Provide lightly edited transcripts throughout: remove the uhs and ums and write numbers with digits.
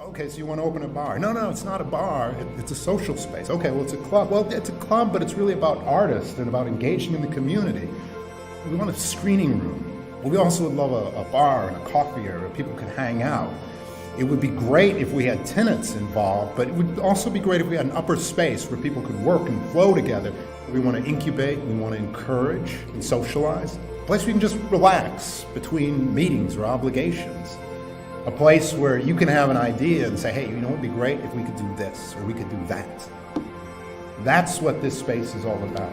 Okay, so you want to open a bar. No, no, it's not a bar. It's a social space. Okay, well, it's a club. Well, it's a club, but it's really about artists and about engaging in the community. We want a screening room. But we also would love a bar and a coffee area where people could hang out. It would be great if we had tenants involved, but it would also be great if we had an upper space where people could work and flow together. We want to incubate, we want to encourage and socialize. A place we can just relax between meetings or obligations. A place where you can have an idea and say, hey, you know what would be great if we could do this or we could do that. That's what this space is all about.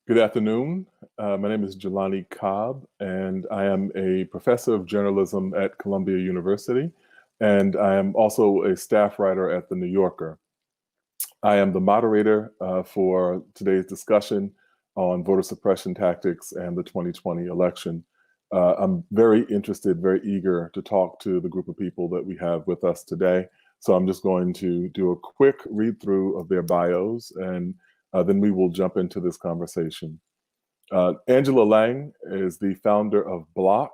Good afternoon. My name is Jelani Cobb, and I am a professor of journalism at Columbia University, and I am also a staff writer at The New Yorker. I am the moderator for today's discussion on voter suppression tactics and the 2020 election. I'm very interested, very eager to talk to the group of people that we have with us today. So I'm just going to do a quick read through of their bios, and then we will jump into this conversation. Angela Lang is the founder of BLOC,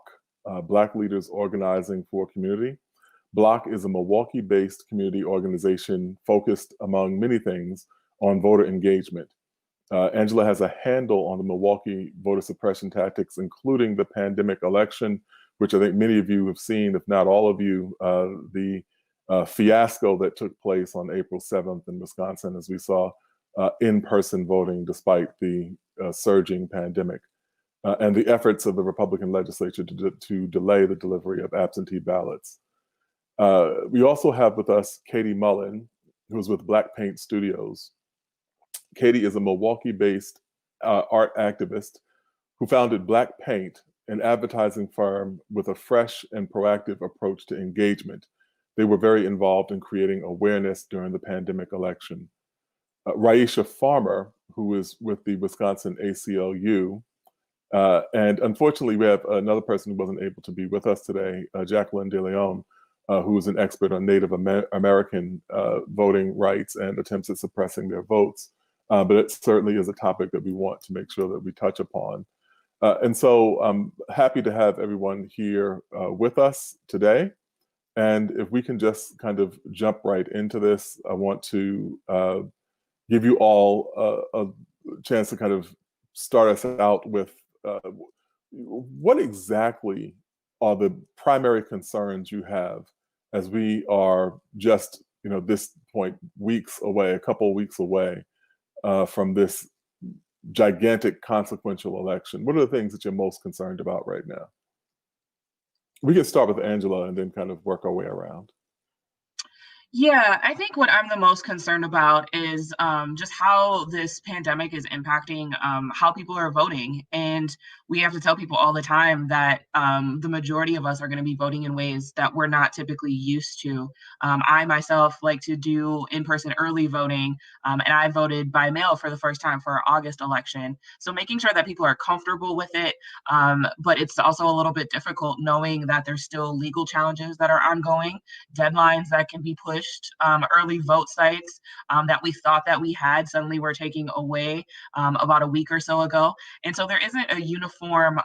Black Leaders Organizing for Community. BLOC is a Milwaukee-based community organization focused, among many things, on voter engagement. Angela has a handle on the Milwaukee voter suppression tactics, including the pandemic election, which I think many of you have seen, if not all of you, the fiasco that took place on April 7th in Wisconsin, as we saw in-person voting despite the surging pandemic, and the efforts of the Republican legislature to delay the delivery of absentee ballots. We also have with us Katie Mullen, who is with Black Paint Studios. Katie is a Milwaukee-based art activist who founded Black Paint, an advertising firm with a fresh and proactive approach to engagement. They were very involved in creating awareness during the pandemic election. Raisha Farmer, who is with the Wisconsin ACLU, and unfortunately we have another person who wasn't able to be with us today, Jacqueline De Leon, who is an expert on Native American voting rights and attempts at suppressing their votes. But it certainly is a topic that we want to make sure that we touch upon. And so I'm happy to have everyone here with us today. And if we can just kind of jump right into this, I want to give you all a chance to kind of start us out with what exactly are the primary concerns you have as we are just, this point, a couple of weeks away from this gigantic consequential election. What are the things that you're most concerned about right now? We can start with Angela and then kind of work our way around. Yeah, I think what I'm the most concerned about is just how this pandemic is impacting how people are voting. And we have to tell people all the time that the majority of us are going to be voting in ways that we're not typically used to. I myself like to do in-person early voting, and I voted by mail for the first time for our August election. So making sure that people are comfortable with it, but it's also a little bit difficult knowing that there's still legal challenges that are ongoing, deadlines that can be pushed, early vote sites that we thought that we had suddenly we're taking away about a week or so ago. And so there isn't a uniform,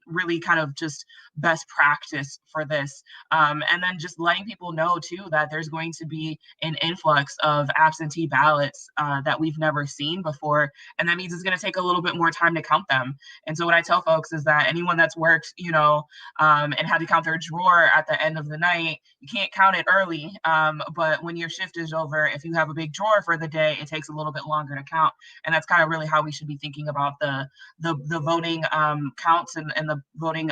really kind of just best practice for this. And then just letting people know too that there's going to be an influx of absentee ballots that we've never seen before. And that means it's going to take a little bit more time to count them. And so what I tell folks is that anyone that's worked, and had to count their drawer at the end of the night, you can't count it early. But when your shift is over, if you have a big drawer for the day, it takes a little bit longer to count. And that's kind of really how we should be thinking about the voting counts and the voting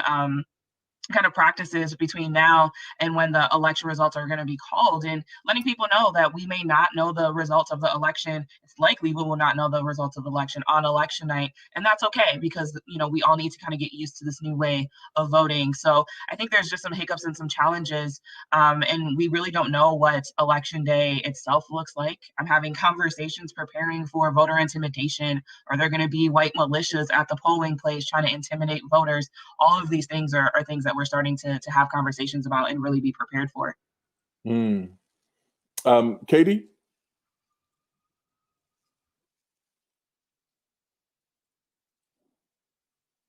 kind of practices between now and when the election results are going to be called, and letting people know that we may not know the results of the election. It's likely we will not know the results of the election on election night, and that's okay because we all need to kind of get used to this new way of voting. So I think there's just some hiccups and some challenges, and we really don't know what election day itself looks like. I'm having conversations preparing for voter intimidation. Are there going to be white militias at the polling place trying to intimidate voters? All of these things are things that we're starting to have conversations about and really be prepared for. Katie?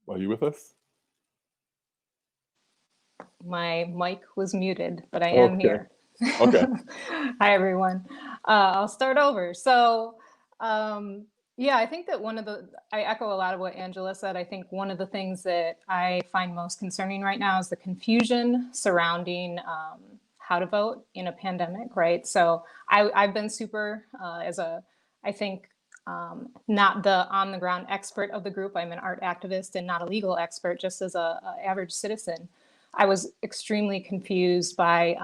Are you with us? My mic was muted, but I am Okay. here. Okay. Hi, everyone. I'll start over. So, yeah, I think that I echo a lot of what Angela said. I think one of the things that I find most concerning right now is the confusion surrounding how to vote in a pandemic, right? So I've been super, I think, not the on the ground expert of the group. I'm an art activist and not a legal expert, just as a average citizen. I was extremely confused by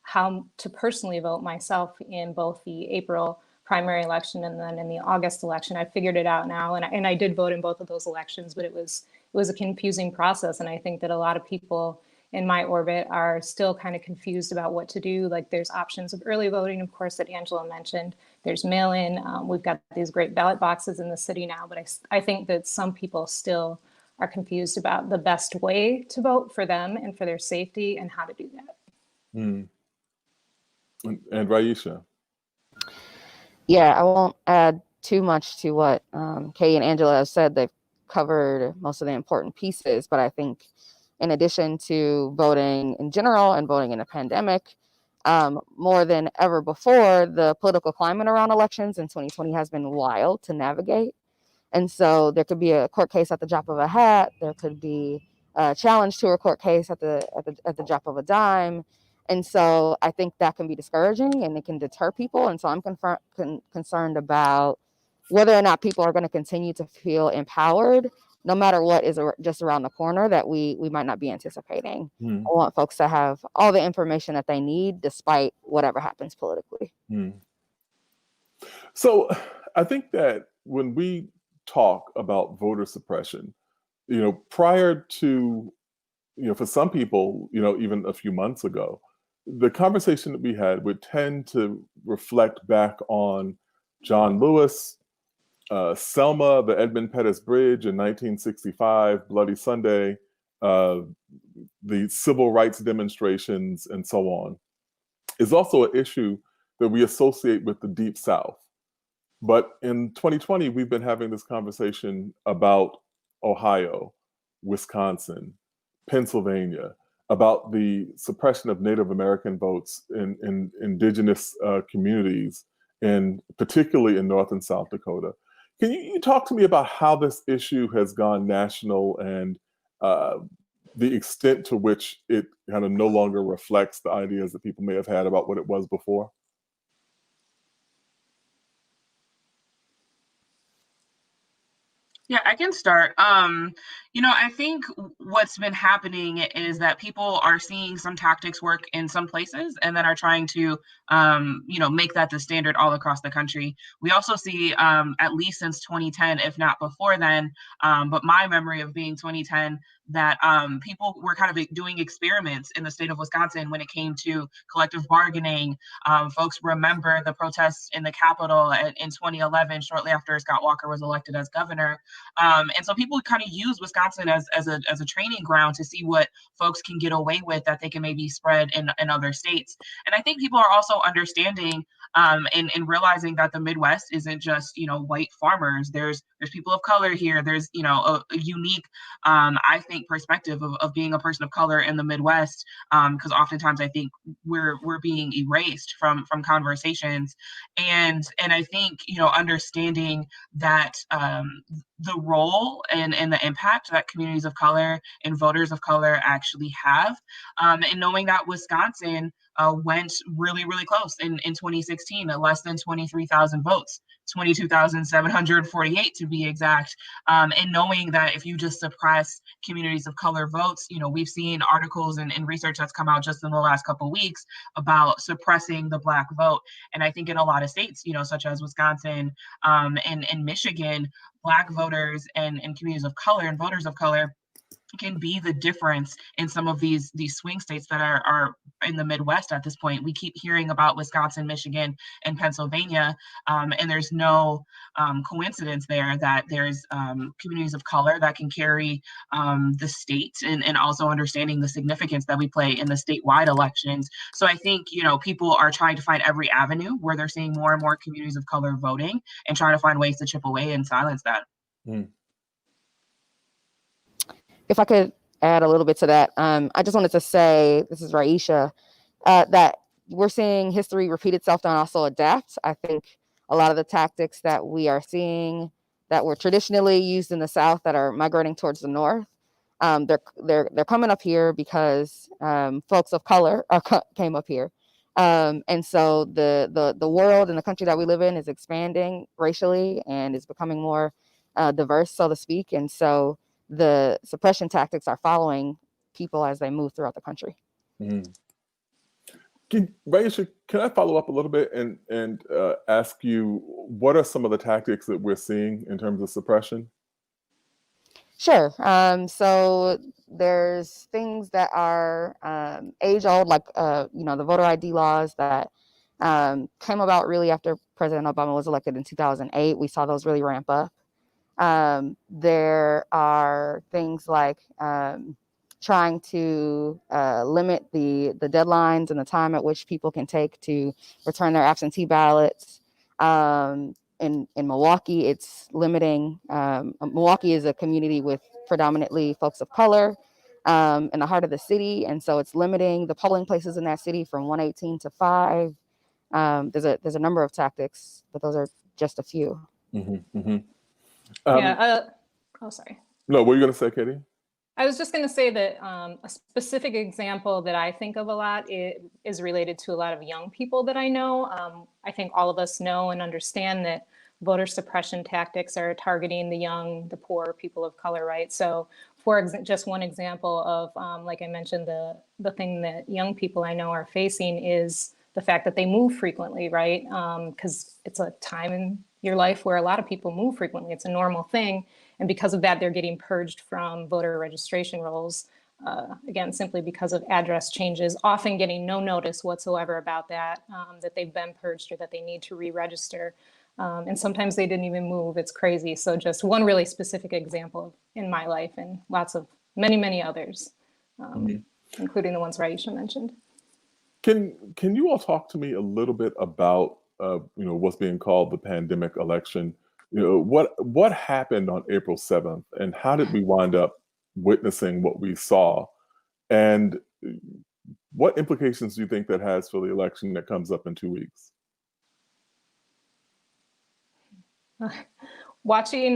how to personally vote myself in both the April primary election and then in the August election. I figured it out now, and I did vote in both of those elections, but it was a confusing process. And I think that a lot of people in my orbit are still kind of confused about what to do. Like, there's options of early voting, of course, that Angela mentioned. There's mail-in. We've got these great ballot boxes in the city now, but I think that some people still are confused about the best way to vote for them and for their safety and how to do that. Mm. And Raisha. Yeah, I won't add too much to what Kay and Angela have said. They've covered most of the important pieces, but I think in addition to voting in general and voting in a pandemic, more than ever before, the political climate around elections in 2020 has been wild to navigate. And so there could be a court case at the drop of a hat. There could be a challenge to a court case at the drop of a dime. And so I think that can be discouraging and it can deter people. And so I'm concerned about whether or not people are going to continue to feel empowered, no matter what is just around the corner that we might not be anticipating. I want folks to have all the information that they need, despite whatever happens politically. So I think that when we talk about voter suppression, prior to, for some people, even a few months ago, the conversation that we had would tend to reflect back on John Lewis, Selma, the Edmund Pettus Bridge in 1965, Bloody Sunday, the civil rights demonstrations, and so on. Is also an issue that we associate with the Deep South. But in 2020, we've been having this conversation about Ohio, Wisconsin, Pennsylvania, about the suppression of Native American votes in indigenous communities, and particularly in North and South Dakota. Can you talk to me about how this issue has gone national and the extent to which it kind of no longer reflects the ideas that people may have had about what it was before? Yeah, I can start. I think what's been happening is that people are seeing some tactics work in some places and then are trying to, make that the standard all across the country. We also see, at least since 2010, if not before then, but my memory of being 2010, that people were kind of doing experiments in the state of Wisconsin when it came to collective bargaining. Folks remember the protests in the Capitol in 2011, shortly after Scott Walker was elected as governor. And so people kind of use Wisconsin as a training ground to see what folks can get away with that they can maybe spread in other states. And I think people are also understanding and realizing that the Midwest isn't just, white farmers. There's people of color here. There's, a unique, I think, perspective of being a person of color in the Midwest, because oftentimes I think we're being erased from conversations. And I think, understanding that the role and the impact that communities of color and voters of color actually have, and knowing that Wisconsin went really, really close in 2016 at less than 23,000 votes, 22,748 to be exact, and knowing that if you just suppress communities of color votes, we've seen articles and research that's come out just in the last couple of weeks about suppressing the Black vote. And I think in a lot of states, such as Wisconsin and Michigan, Black voters and communities of color and voters of color can be the difference in some of these swing states that are in the Midwest at this point. We keep hearing about Wisconsin, Michigan, and Pennsylvania, and there's no coincidence there that there's communities of color that can carry the state, and also understanding the significance that we play in the statewide elections. So I think, people are trying to find every avenue where they're seeing more and more communities of color voting and trying to find ways to chip away and silence that. If I could add a little bit to that. I just wanted to say, this is Raisha, that we're seeing history repeat itself and also adapt. I think a lot of the tactics that we are seeing that were traditionally used in the South that are migrating towards the North, they're coming up here because folks of color came up here. And so the world and the country that we live in is expanding racially and is becoming more diverse, so to speak. And so the suppression tactics are following people as they move throughout the country. Mm. Raisha, can I follow up a little bit and ask you, what are some of the tactics that we're seeing in terms of suppression? Sure. So there's things that are age old, like the voter ID laws that came about really after President Obama was elected in 2008. We saw those really ramp up. There are things like trying to limit the deadlines and the time at which people can take to return their absentee ballots. In Milwaukee, it's limiting. Milwaukee is a community with predominantly folks of color in the heart of the city, and so it's limiting the polling places in that city from 118 to 5. There's a number of tactics, but those are just a few. Mm-hmm, mm-hmm. Sorry. No, what were you going to say, Katie? I was just going to say that a specific example that I think of a lot is related to a lot of young people that I know. I think all of us know and understand that voter suppression tactics are targeting the young, the poor, people of color, right? So just one example of, like I mentioned, the thing that young people I know are facing is the fact that they move frequently, right? Because it's a time in your life where a lot of people move frequently. It's a normal thing. And because of that, they're getting purged from voter registration rolls, again, simply because of address changes, often getting no notice whatsoever about that, that they've been purged or that they need to re-register. And sometimes they didn't even move. It's crazy. So just one really specific example in my life and lots of many others, including the ones Raisha mentioned. Can you all talk to me a little bit about what's being called the pandemic election? What happened on April 7th, and how did we wind up witnessing what we saw? And what implications do you think that has for the election that comes up in 2 weeks? Watching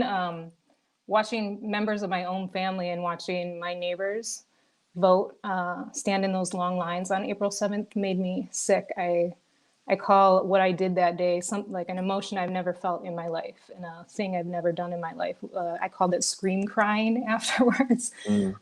members of my own family and watching my neighbors vote, stand in those long lines on April 7th made me sick. I call what I did that day something like an emotion I've never felt in my life and a thing I've never done in my life. I called it scream crying afterwards.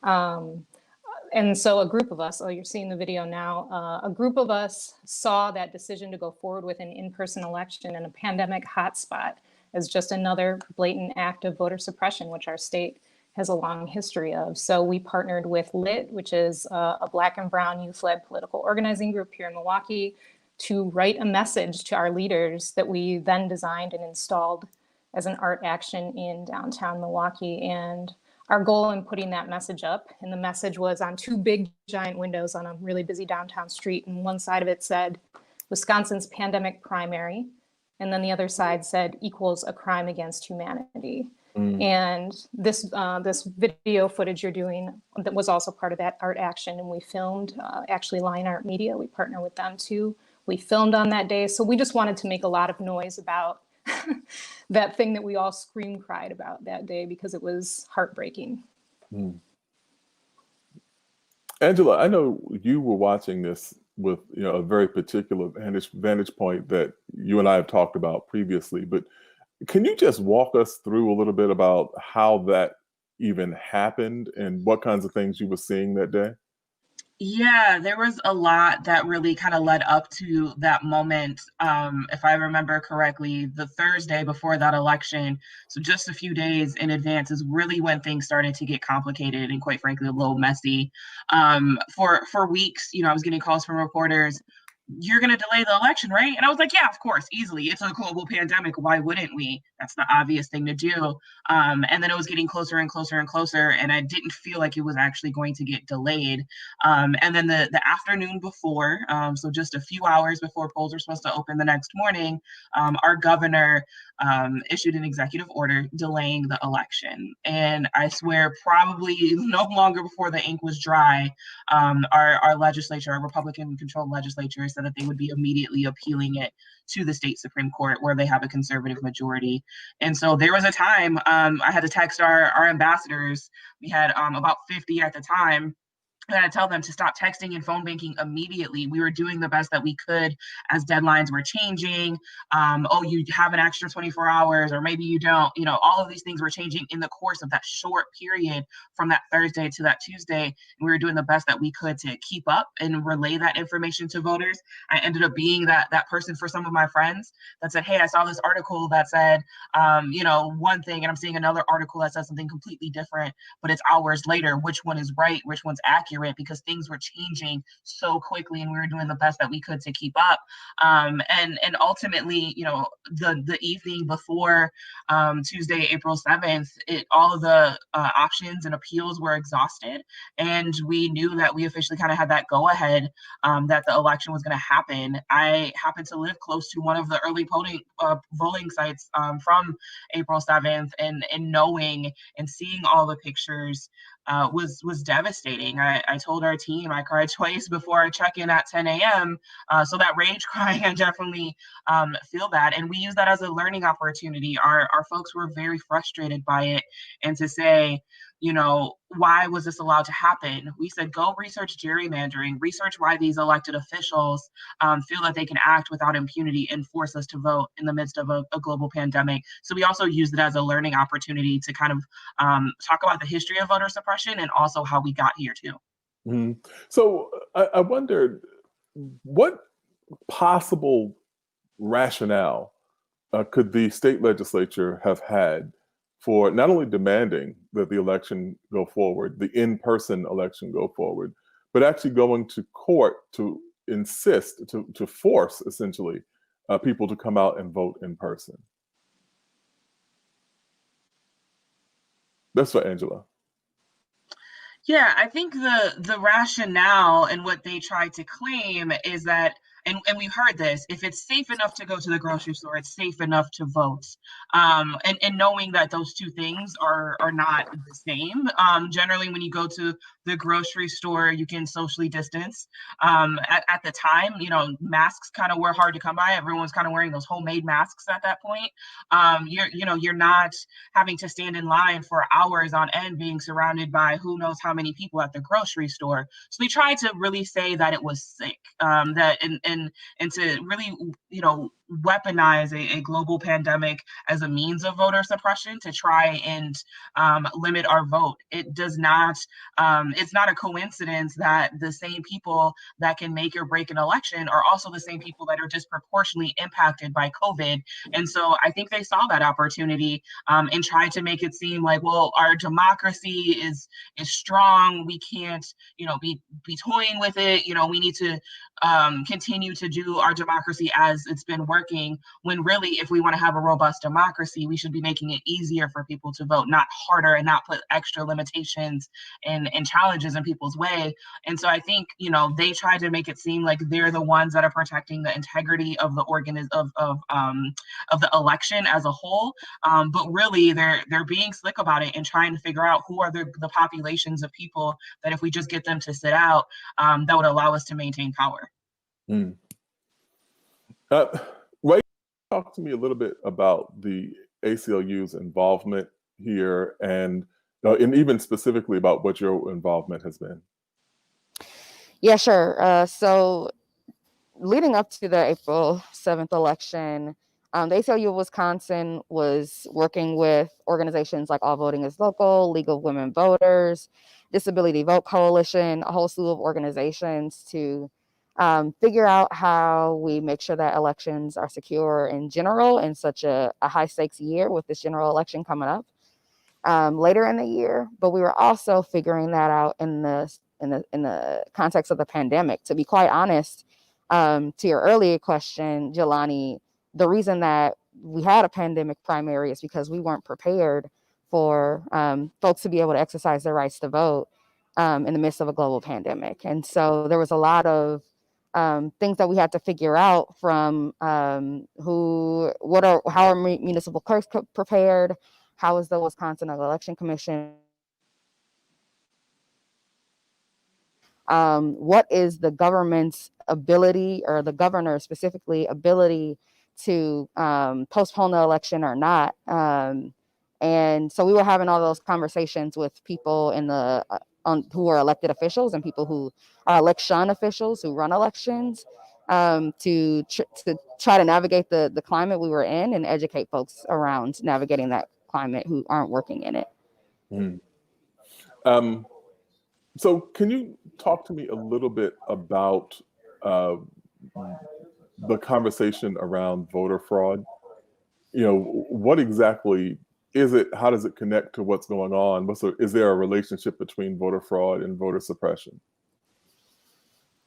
And so a group of us, you're seeing the video now, a group of us saw that decision to go forward with an in-person election in a pandemic hotspot as just another blatant act of voter suppression, which our state has a long history of. So we partnered with LIT, which is a Black and Brown youth-led political organizing group here in Milwaukee, to write a message to our leaders that we then designed and installed as an art action in downtown Milwaukee. And our goal in putting that message up, and the message was on 2 big giant windows on a really busy downtown street. And one side of it said, Wisconsin's pandemic primary. And then the other side said, equals a crime against humanity. And this video footage you're doing that was also part of that art action. And we filmed, actually Line Art Media, we partner with them too. We filmed on that day. So we just wanted to make a lot of noise about that thing that we all scream cried about that day because it was heartbreaking. Angela, I know you were watching this with a very particular vantage point that you and I have talked about previously, but can you just walk us through a little bit about how that even happened and what kinds of things you were seeing that day? Yeah, there was a lot that really kind of led up to that moment. If I remember correctly, the Thursday before that election, so just a few days in advance, is really when things started to get complicated and quite frankly, a little messy. For weeks, I was getting calls from reporters. you're going to delay the election, right? And I was like, yeah, of course, easily. It's a global pandemic. Why wouldn't we? That's the obvious thing to do. And then it was getting closer and closer and closer, and I didn't feel like it was actually going to get delayed. And then the afternoon before, so just a few hours before polls were supposed to open the next morning, our governor issued an executive order delaying the election. And I swear, probably no longer before the ink was dry, our legislature, our Republican-controlled legislature, said that they would be immediately appealing it to the state Supreme Court, where they have a conservative majority. And so there was a time I had to text our ambassadors. We had about 50 at the time. I had to tell them to stop texting and phone banking immediately. We were doing the best that we could as deadlines were changing. Oh, you have an extra 24 hours, or maybe you don't. You know, all of these things were changing in the course of that short period from that Thursday to that Tuesday. And we were doing the best that we could to keep up and relay that information to voters. I ended up being that person for some of my friends that said, hey, I saw this article that said, one thing, and I'm seeing another article that says something completely different, but it's hours later. Which one is right? Which one's accurate? Because things were changing so quickly, and we were doing the best that we could to keep up. And ultimately, the evening before Tuesday, April 7th, all of the options and appeals were exhausted, and we knew that we officially kind of had that go-ahead that the election was going to happen. I happened to live close to one of the early voting sites from April 7th, and knowing and seeing all the pictures was devastating. I told our team I cried twice before I check in at 10 a.m. So that rage crying, I definitely feel that. And we use that as a learning opportunity. Our folks were very frustrated by it. And to say, why was this allowed to happen? We said, go research gerrymandering, research why these elected officials feel that they can act without impunity and force us to vote in the midst of a global pandemic. So we also used it as a learning opportunity to kind of talk about the history of voter suppression and also how we got here too. Mm-hmm. So I wondered, what possible rationale could the state legislature have had for not only demanding that the election go forward, the in-person election go forward, but actually going to court to insist, to force, essentially, people to come out and vote in person? That's for Angela. Yeah, I think the rationale and what they try to claim is that, and we've heard this, if it's safe enough to go to the grocery store, it's safe enough to vote. And knowing that those two things are not the same. Generally, when you go to the grocery store, you can socially distance. At the time, masks kind of were hard to come by. Everyone's kind of wearing those homemade masks at that point. You're not having to stand in line for hours on end, being surrounded by who knows how many people at the grocery store. So we tried to really say that it was sick, that and to really, weaponize a global pandemic as a means of voter suppression to try and limit our vote. It does not, it's not a coincidence that the same people that can make or break an election are also the same people that are disproportionately impacted by COVID. And so I think they saw that opportunity and tried to make it seem like, well, our democracy is strong. We can't, be toying with it. We need to continue to do our democracy as it's been working, when really, if we want to have a robust democracy, we should be making it easier for people to vote, not harder, and not put extra limitations and challenges in people's way. And so I think, they try to make it seem like they're the ones that are protecting the integrity of the of the election as a whole. But really, they're being slick about it and trying to figure out who are the populations of people that if we just get them to sit out, that would allow us to maintain power. Mm. Ray, talk to me a little bit about the ACLU's involvement here, and even specifically about what your involvement has been. Yeah, sure. So leading up to the April 7th election, the ACLU of Wisconsin was working with organizations like All Voting is Local, League of Women Voters, Disability Vote Coalition, a whole slew of organizations to figure out how we make sure that elections are secure in general in such a high stakes year with this general election coming up later in the year. But we were also figuring that out in the context of the pandemic. To be quite honest, To your earlier question, Jelani, the reason that we had a pandemic primary is because we weren't prepared for folks to be able to exercise their rights to vote in the midst of a global pandemic. And so there was a lot of things that we had to figure out, from how are municipal clerks prepared? How is the Wisconsin Election Commission? What is the government's ability, or the governor specifically ability, to postpone the election or not? And so we were having all those conversations with people in the who are elected officials and people who are election officials who run elections, to try to navigate the climate we were in and educate folks around navigating that climate who aren't working in it. So can you talk to me a little bit about the conversation around voter fraud? What exactly is it? How does it connect to what's going on? Is there a relationship between voter fraud and voter suppression?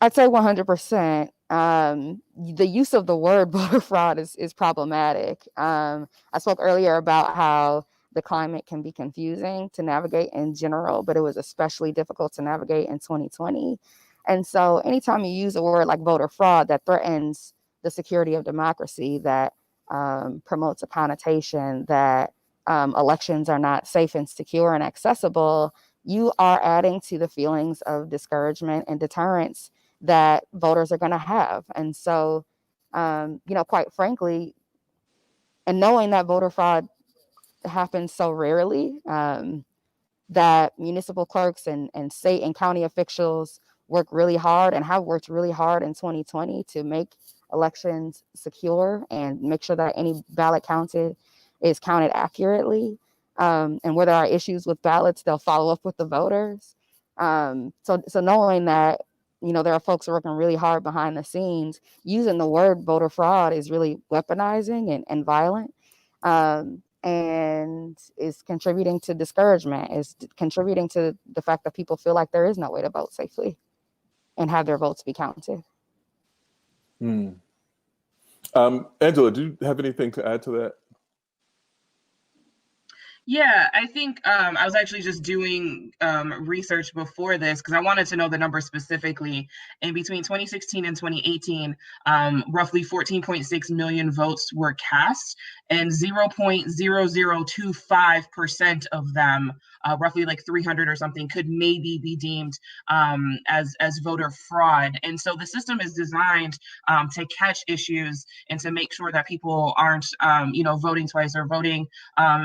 I'd say 100%. The use of the word voter fraud is problematic. I spoke earlier about how the climate can be confusing to navigate in general, but it was especially difficult to navigate in 2020. And so anytime you use a word like voter fraud that threatens the security of democracy, that promotes a connotation that elections are not safe and secure and accessible, you are adding to the feelings of discouragement and deterrence that voters are going to have. And so, quite frankly, and knowing that voter fraud happens so rarely, that municipal clerks and state and county officials work really hard and have worked really hard in 2020 to make elections secure and make sure that any ballot counted is counted accurately. And where there are issues with ballots, they'll follow up with the voters. So knowing that, there are folks working really hard behind the scenes, using the word voter fraud is really weaponizing and violent. And is contributing to discouragement, is contributing to the fact that people feel like there is no way to vote safely and have their votes be counted. Angela, do you have anything to add to that? Yeah, I think I was actually just doing research before this because I wanted to know the number specifically. And between 2016 and 2018, roughly 14.6 million votes were cast, and 0.0025% of them, roughly like 300 or something, could maybe be deemed as voter fraud. And so the system is designed to catch issues and to make sure that people aren't, voting twice or voting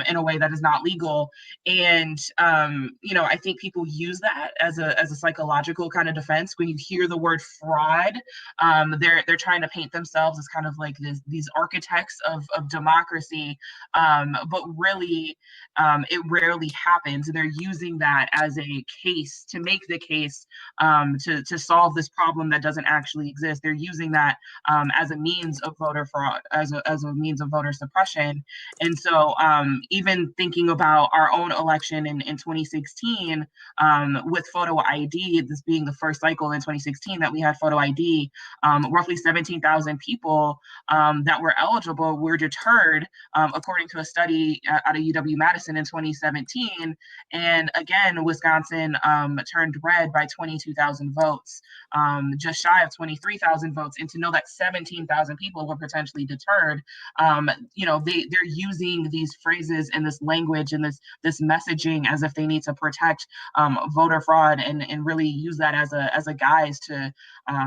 in a way that is not legal. And I think people use that as a psychological kind of defense. When you hear the word fraud, they're trying to paint themselves as kind of like these architects of democracy, but really it rarely happens. And they're using that as a case to make the case to solve this problem that doesn't actually exist. They're using that as a means of voter fraud, as a means of voter suppression. And so even thinking about our own election in 2016 with photo ID, this being the first cycle in 2016 that we had photo ID, roughly 17,000 people that were eligible were deterred, according to a study out of UW-Madison in 2017. And again, Wisconsin turned red by 22,000 votes, just shy of 23,000 votes. And to know that 17,000 people were potentially deterred, they're using these phrases and this language and this messaging as if they need to protect voter fraud and really use that as a guise to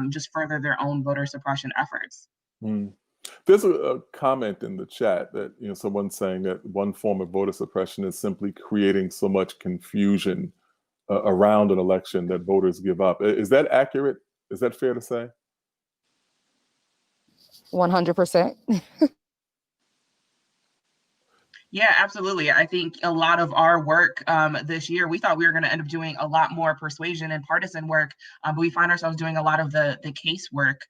just further their own voter suppression efforts. There's a comment in the chat that someone's saying that one form of voter suppression is simply creating so much confusion around an election that voters give up. Is that accurate? Is that fair to say? 100%. Yeah, absolutely. I think a lot of our work this year, we thought we were going to end up doing a lot more persuasion and partisan work, but we find ourselves doing a lot of the case work,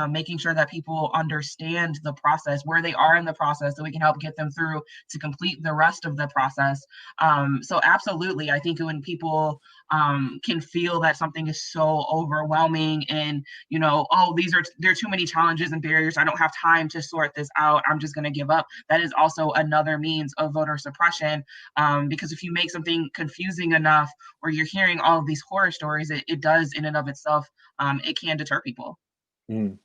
making sure that people understand the process, where they are in the process, so we can help get them through to complete the rest of the process. So absolutely, I think when people can feel that something is so overwhelming and, oh, there are too many challenges and barriers. I don't have time to sort this out. I'm just going to give up. That is also another means of voter suppression, because if you make something confusing enough or you're hearing all of these horror stories, it does in and of itself, it can deter people. Mm.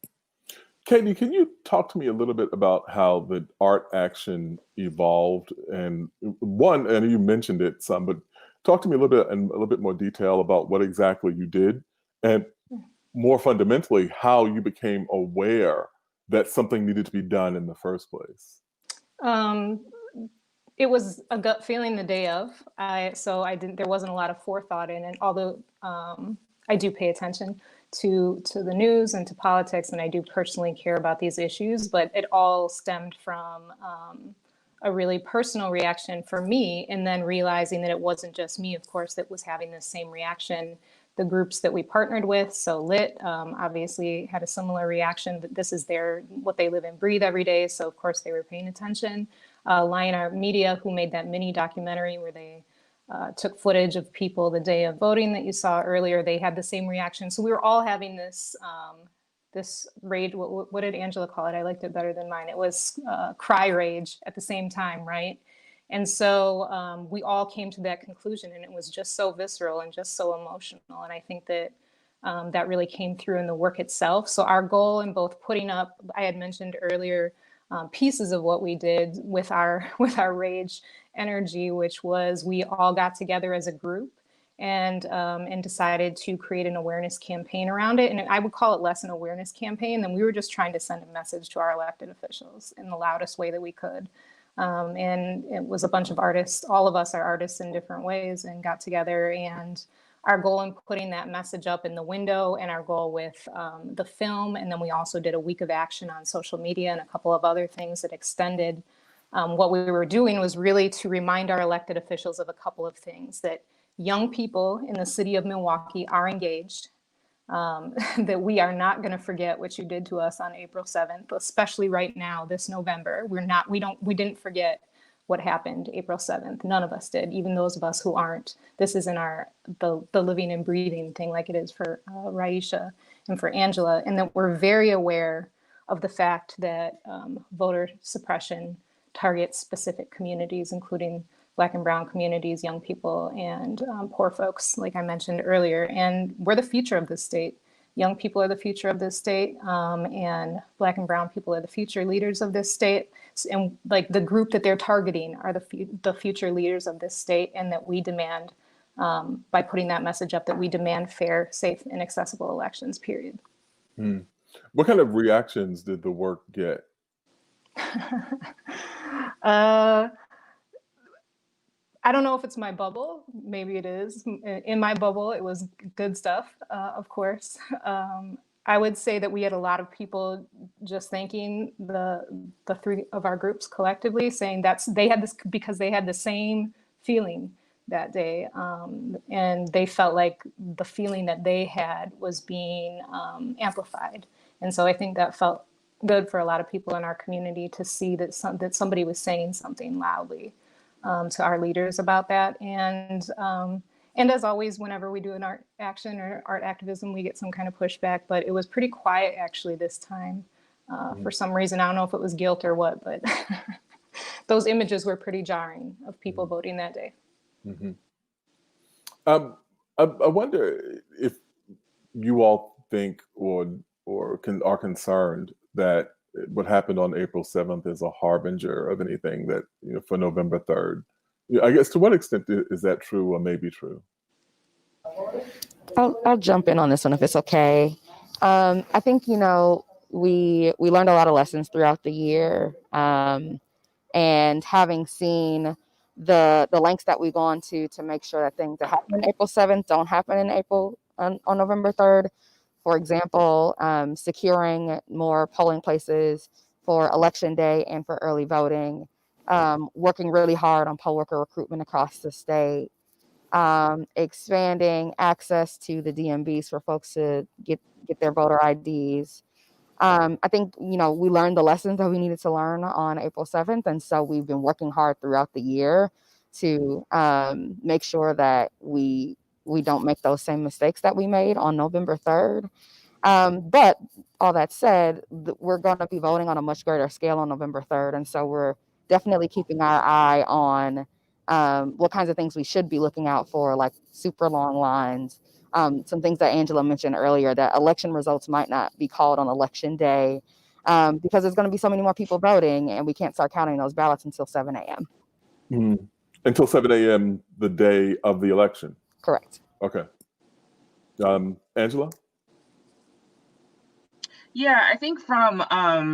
Katie, can you talk to me a little bit about how the art action evolved? And you mentioned it some, but talk to me a little bit in a little bit more detail about what exactly you did, and more fundamentally, how you became aware that something needed to be done in the first place. It was a gut feeling the day of. There wasn't a lot of forethought in it, although I do pay attention to the news and to politics, and I do personally care about these issues, but it all stemmed from a really personal reaction for me, and then realizing that it wasn't just me, of course, that was having the same reaction. The groups that we partnered with, so Lit, obviously had a similar reaction, that this is what they live and breathe every day, so of course they were paying attention. Lion Art Media, who made that mini documentary where they took footage of people the day of voting that you saw earlier, they had the same reaction. So we were all having this rage. What did Angela call it? I liked it better than mine. It was cry rage at the same time, right? And so we all came to that conclusion, and it was just so visceral and just so emotional. And I think that that really came through in the work itself. So our goal in both putting up, I had mentioned earlier, pieces of what we did with our rage energy, which was we all got together as a group and decided to create an awareness campaign around it. And I would call it less an awareness campaign than we were just trying to send a message to our elected officials in the loudest way that we could. And it was a bunch of artists, all of us are artists in different ways, and got together. And our goal in putting that message up in the window, and our goal with the film, and then we also did a week of action on social media and a couple of other things that extended. What we were doing was really to remind our elected officials of a couple of things: that young people in the city of Milwaukee are engaged, that we are not going to forget what you did to us on April 7th, especially right now, this November. We didn't forget what happened April 7th. None of us did, even those of us who aren't. This isn't the living and breathing thing like it is for Raisha and for Angela, and that we're very aware of the fact that voter suppression targets specific communities, including Black and brown communities, young people, and poor folks, like I mentioned earlier. And we're the future of this state. Young people are the future of this state, and Black and brown people are the future leaders of this state. And like the group that they're targeting are the future leaders of this state, and that we demand, by putting that message up, that we demand fair, safe, and accessible elections, period. What kind of reactions did the work get? I don't know if it's my bubble. Maybe it is. In my bubble, it was good stuff, of course. I would say that we had a lot of people just thanking the three of our groups collectively, saying they had this because they had the same feeling that day, and they felt like the feeling that they had was being amplified. And so I think that felt good for a lot of people in our community to see that somebody was saying something loudly to our leaders about that. And as always, whenever we do an art action or art activism, we get some kind of pushback, but it was pretty quiet actually this time. For some reason, I don't know if it was guilt or what, but those images were pretty jarring of people voting that day. I wonder if you all think or are concerned that what happened on April 7th is a harbinger of anything that, for November 3rd. I guess, to what extent is that true or maybe true? I'll jump in on this one if it's okay. I think, we learned a lot of lessons throughout the year. And having seen the lengths that we've gone to make sure that things that happen on April 7th don't happen on November 3rd. For example, securing more polling places for election day and for early voting, working really hard on poll worker recruitment across the state, expanding access to the DMVs for folks to get their voter IDs. I think, we learned the lessons that we needed to learn on April 7th. And so we've been working hard throughout the year to make sure that we we don't make those same mistakes that we made on November 3rd. But all that said, we're going to be voting on a much greater scale on November 3rd. And so we're definitely keeping our eye on what kinds of things we should be looking out for, like super long lines. Some things that Angela mentioned earlier, that election results might not be called on election day because there's going to be so many more people voting, and we can't start counting those ballots until 7 a.m. Mm. Until 7 a.m. the day of the election? Correct. Okay. Angela? Yeah, I think from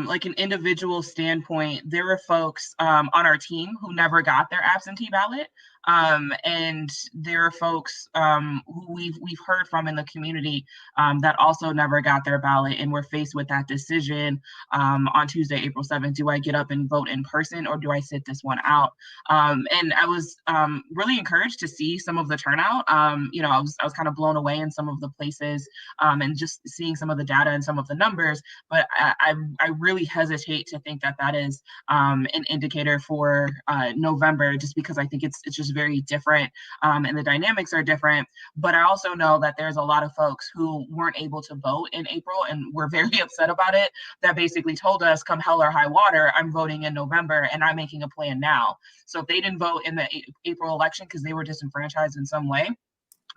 like an individual standpoint, there were folks on our team who never got their absentee ballot. And there are folks who we've heard from in the community that also never got their ballot and were faced with that decision on Tuesday, April 7th. Do I get up and vote in person, or do I sit this one out? And I was really encouraged to see some of the turnout. You know, I was kind of blown away in some of the places and just seeing some of the data and some of the numbers. But I really hesitate to think that that is an indicator for November, just because I think it's just very different and the dynamics are different. But I also know that there's a lot of folks who weren't able to vote in April and were very upset about it, that basically told us, come hell or high water, I'm voting in November and I'm making a plan now. So if they didn't vote in the April election because they were disenfranchised in some way,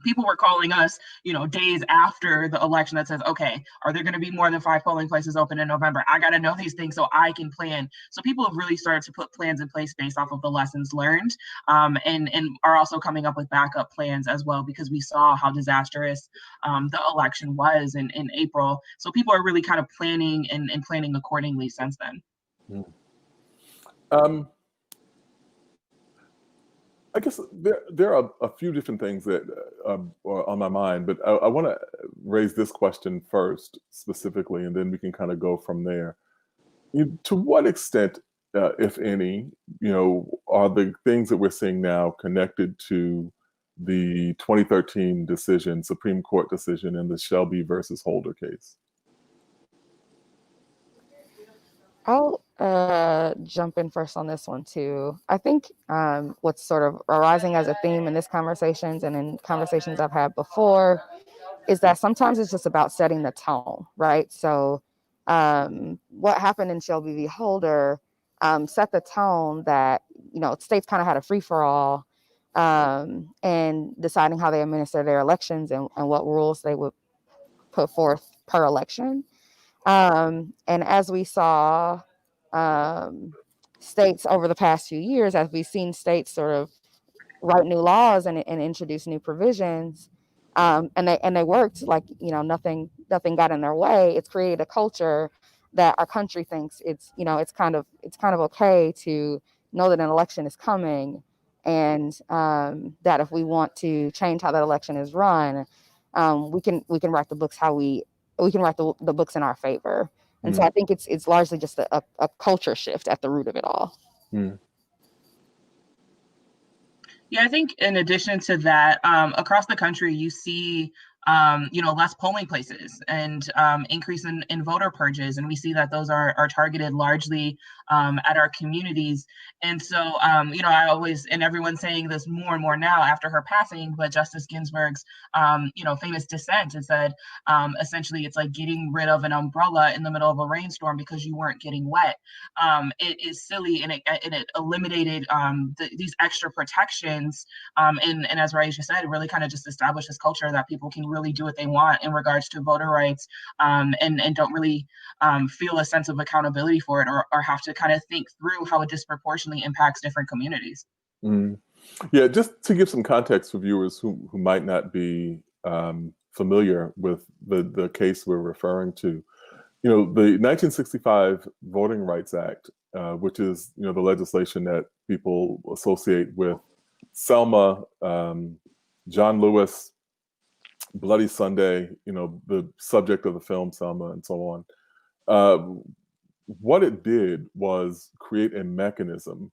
people were calling us, you know, days after the election that says, okay, are there going to be more than 5 polling places open in November? I got to know these things so I can plan. So people have really started to put plans in place based off of the lessons learned, and are also coming up with backup plans as well, because we saw how disastrous the election was in April. So people are really kind of planning and planning accordingly since then. Mm. I guess there are a few different things that are on my mind, but I want to raise this question first specifically, and then we can kind of go from there. To what extent, if any, you know, are the things that we're seeing now connected to the 2013 decision, Supreme Court decision in the Shelby versus Holder case? I'll jump in first on this one too. I think what's sort of arising as a theme in this conversations and in conversations I've had before is that sometimes it's just about setting the tone, right? So what happened in Shelby v. Holder set the tone that, you know, states kind of had a free-for-all and deciding how they administer their elections and what rules they would put forth per election. And as we saw states over the past few years, as we've seen states sort of write new laws and introduce new provisions, and they worked, like, you know, nothing got in their way. It's created a culture that our country thinks it's, you know, it's kind of okay to know that an election is coming, and that if we want to change how that election is run, we can write the books how we can write the books in our favor. And so I think it's largely just a culture shift at the root of it all. Yeah, I think in addition to that, across the country, you see you know, less polling places and increase in voter purges. And we see that those are targeted largely at our communities. And so, you know, I always, and everyone's saying this more and more now after her passing, but Justice Ginsburg's, you know, famous dissent is that essentially it's like getting rid of an umbrella in the middle of a rainstorm because you weren't getting wet. It is silly, and it eliminated these extra protections. And as Raisha said, it really kind of just established this culture that people can really do what they want in regards to voter rights, and don't really feel a sense of accountability for it, or have to kind of think through how it disproportionately impacts different communities. Yeah, just to give some context for viewers who might not be familiar with the case we're referring to, you know, the 1965 Voting Rights Act, which is, you know, the legislation that people associate with Selma, John Lewis, Bloody Sunday, you know, the subject of the film Selma, and so on. What it did was create a mechanism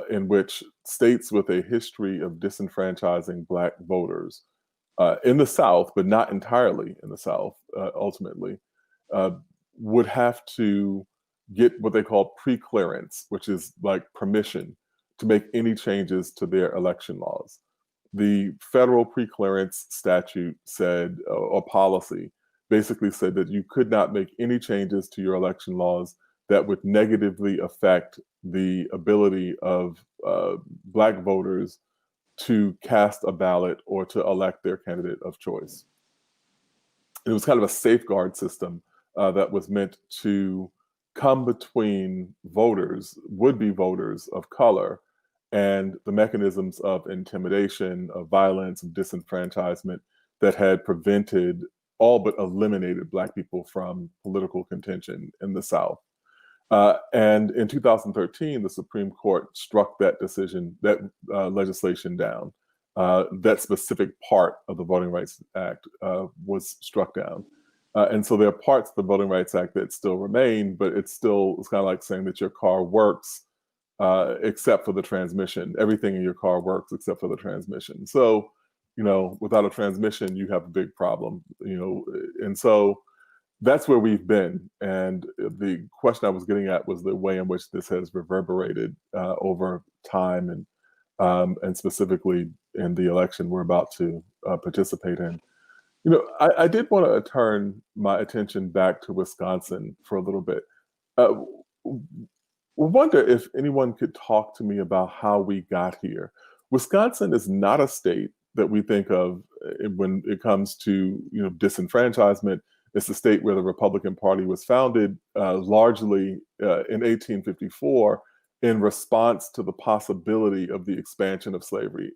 in which states with a history of disenfranchising Black voters in the South, but not entirely in the South, ultimately, would have to get what they call pre-clearance, which is like permission to make any changes to their election laws. the federal preclearance statute said, or policy, basically said that you could not make any changes to your election laws that would negatively affect the ability of Black voters to cast a ballot or to elect their candidate of choice. It was kind of a safeguard system that was meant to come between voters, would-be voters of color, and the mechanisms of intimidation, of violence, of disenfranchisement that had prevented, all but eliminated, Black people from political contention in the South. And in 2013, the Supreme Court struck that decision, that legislation down. That specific part of the Voting Rights Act was struck down. And so there are parts of the Voting Rights Act that still remain, but it's kind of like saying that your car works except for the transmission. Everything in your car works except for the transmission. So, without a transmission, you have a big problem, and so that's where we've been. And the question I was getting at was the way in which this has reverberated over time, and specifically in the election we're about to participate in. I did want to turn my attention back to Wisconsin for a little bit. Wonder if anyone could talk to me about how we got here. Wisconsin is not a state that we think of when it comes to disenfranchisement. It's the state where the Republican Party was founded largely in 1854 in response to the possibility of the expansion of slavery.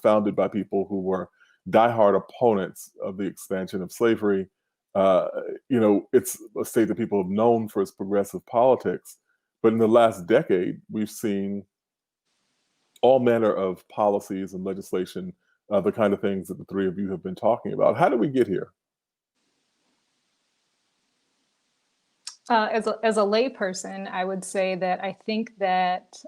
Founded by people who were diehard opponents of the expansion of slavery. It's a state that people have known for its progressive politics. But in the last decade, we've seen all manner of policies and legislation, the kind of things that the three of you have been talking about. How did we get here? As a layperson, I would say that I think that,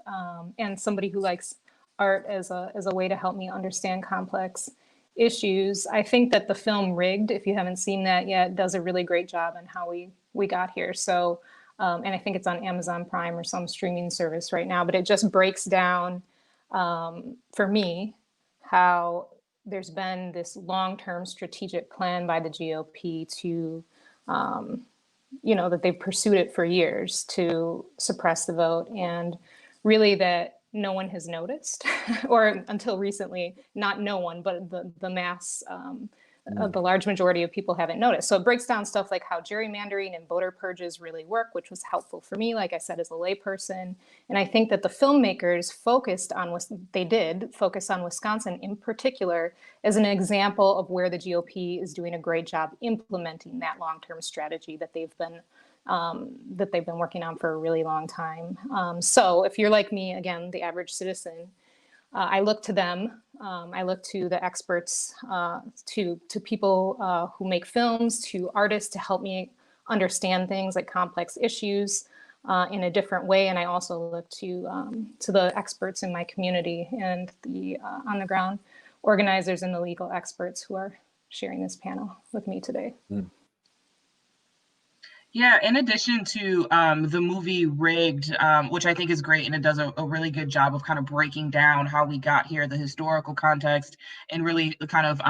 and somebody who likes art as a way to help me understand complex issues, I think that the film Rigged, if you haven't seen that yet, does a really great job on how we got here. So, and I think it's on Amazon Prime or some streaming service right now, but it just breaks down, for me, how there's been this long-term strategic plan by the GOP to, that they've pursued it for years to suppress the vote, and really that no one has noticed, or until recently, not no one, but the mass, the large majority of people haven't noticed. So it breaks down stuff like how gerrymandering and voter purges really work, which was helpful for me, like I said, as a layperson. And I think that the filmmakers focus on Wisconsin in particular as an example of where the GOP is doing a great job implementing that long-term strategy that they've been working on for a really long time. So if you're like me, again, the average citizen, I look to them. I look to the experts, to people who make films, to artists to help me understand things like complex issues in a different way. And I also look to the experts in my community and the on the ground organizers and the legal experts who are sharing this panel with me today. Yeah, in addition to the movie Rigged, which I think is great, and it does a really good job of kind of breaking down how we got here, the historical context, and really kind of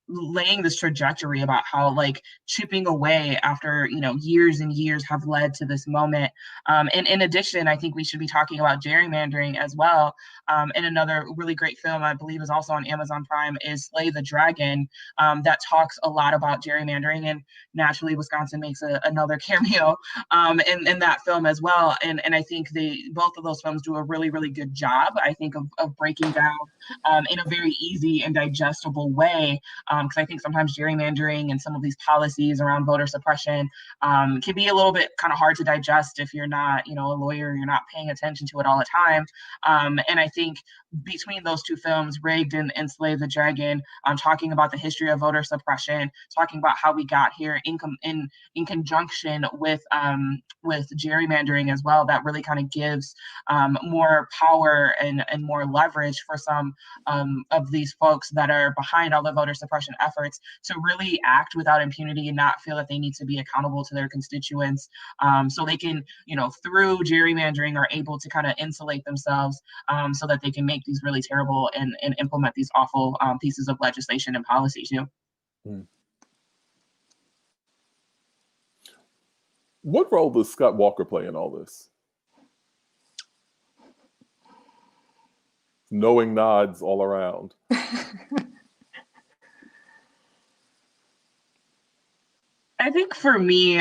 laying this trajectory about how like chipping away after years and years have led to this moment. And in addition, I think we should be talking about gerrymandering as well. And another really great film I believe is also on Amazon Prime is Slay the Dragon, that talks a lot about gerrymandering, and naturally Wisconsin makes another cameo in that film as well. And I think both of those films do a really, really good job, I think, of breaking down in a very easy and digestible way. Because I think sometimes gerrymandering and some of these policies around voter suppression can be a little bit kind of hard to digest if you're not, a lawyer, you're not paying attention to it all the time. And I think between those two films, Rigged and Slay the Dragon, talking about the history of voter suppression, talking about how we got here in conjunction with gerrymandering as well, that really kind of gives more power and more leverage for some of these folks that are behind all the voter suppression efforts to really act without impunity and not feel that they need to be accountable to their constituents. So they can, through gerrymandering, are able to kind of insulate themselves so that they can make these really terrible and implement these awful pieces of legislation and policy too. Mm. What role does Scott Walker play in all this? Knowing nods all around. I think for me,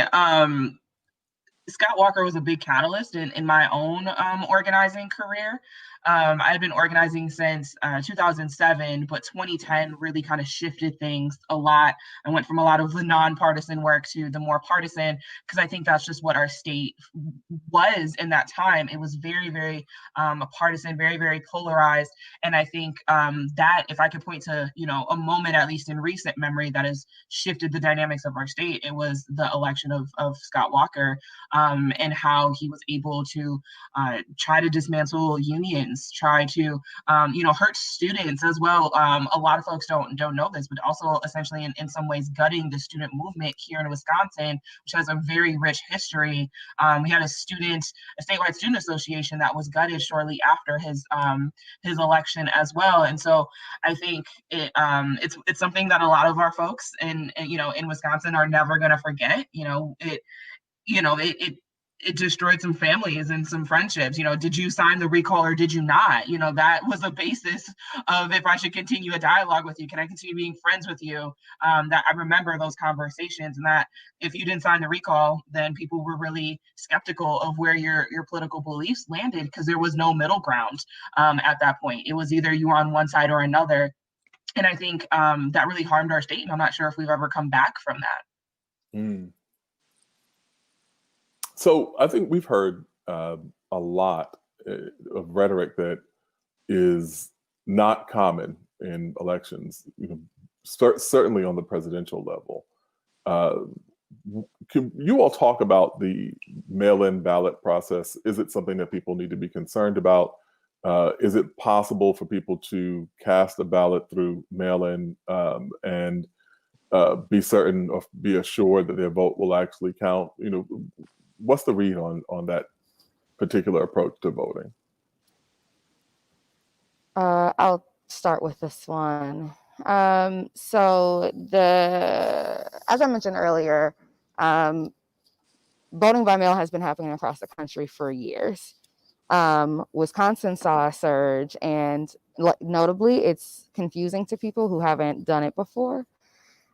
Scott Walker was a big catalyst in my own organizing career. I had been organizing since 2007, but 2010 really kind of shifted things a lot. I went from a lot of the nonpartisan work to the more partisan, because I think that's just what our state was in that time. It was very, very partisan, very, very polarized. And I think that if I could point to, a moment, at least in recent memory, that has shifted the dynamics of our state, it was the election of Scott Walker. And how he was able to try to dismantle unions, try to, hurt students as well. A lot of folks don't know this, but also essentially in some ways gutting the student movement here in Wisconsin, which has a very rich history. We had a statewide student association that was gutted shortly after his election as well. And so I think it's something that a lot of our folks in Wisconsin are never going to forget. It destroyed some families and some friendships. Did you sign the recall or did you not? That was the basis of if I should continue a dialogue with you. Can I continue being friends with you? That I remember those conversations, and that if you didn't sign the recall, then people were really skeptical of where your political beliefs landed, because there was no middle ground at that point. It was either you were on one side or another. And I think that really harmed our state. And I'm not sure if we've ever come back from that. Mm. So I think we've heard a lot of rhetoric that is not common in elections, certainly on the presidential level. Can you all talk about the mail-in ballot process? Is it something that people need to be concerned about? Is it possible for people to cast a ballot through mail-in and be certain or be assured that their vote will actually count? What's the read on that particular approach to voting? I'll start with this one. As I mentioned earlier, voting by mail has been happening across the country for years. Wisconsin saw a surge, and notably, it's confusing to people who haven't done it before.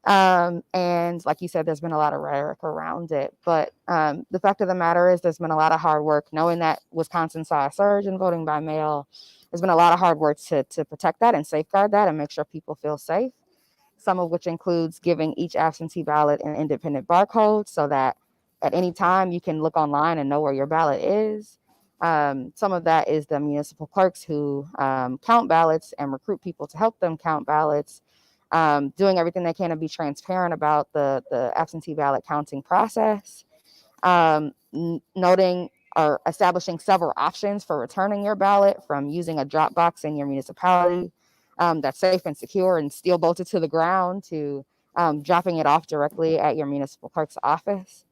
And like you said, there's been a lot of rhetoric around it, but the fact of the matter is there's been a lot of hard work knowing that Wisconsin saw a surge in voting by mail. There's been a lot of hard work to protect that and safeguard that and make sure people feel safe, some of which includes giving each absentee ballot an independent barcode so that at any time you can look online and know where your ballot is. Some of that is the municipal clerks who count ballots and recruit people to help them count ballots. Doing everything they can to be transparent about the absentee ballot counting process, noting or establishing several options for returning your ballot, from using a drop box in your municipality that's safe and secure and steel bolted to the ground to dropping it off directly at your municipal clerk's office.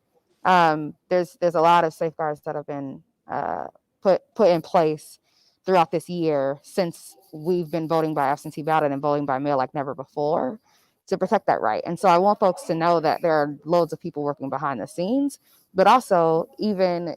There's a lot of safeguards that have been put in place throughout this year since we've been voting by absentee ballot and voting by mail like never before to protect that right. And so I want folks to know that there are loads of people working behind the scenes, but also even